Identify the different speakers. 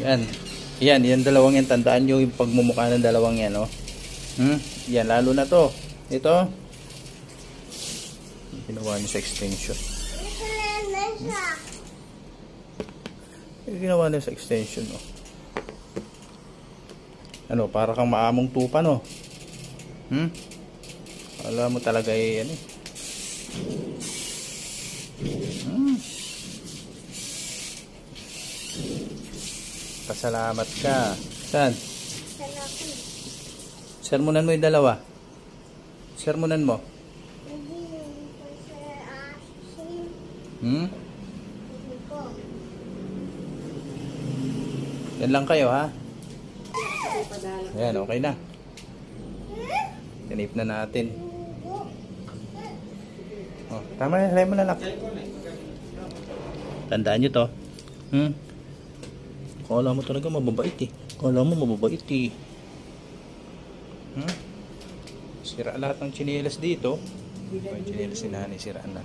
Speaker 1: Yan. Yan dalawang yan. Tandaan nyo yung pagmumukha ng dalawang yan, oh. Yan, lalo na to. Ito. Ginawa nyo sa extension. Ginawa nyo sa extension, oh. Ano, para kang maamong tupa, no? Alam mo talaga eh, ano. Pasalamat ka. Saan? Sermonan mo yung dalawa. Sermonan mo. Yan lang kayo, ha? Ayan, okay na. Tinip na natin. Oh, tama na, lemon na lang. Tandaan nyo to. Kala mo talaga mababait eh. Kala mo mababait eh. Sira lahat ng tsinelas dito. Yung tsinelas ni nanay, sira na.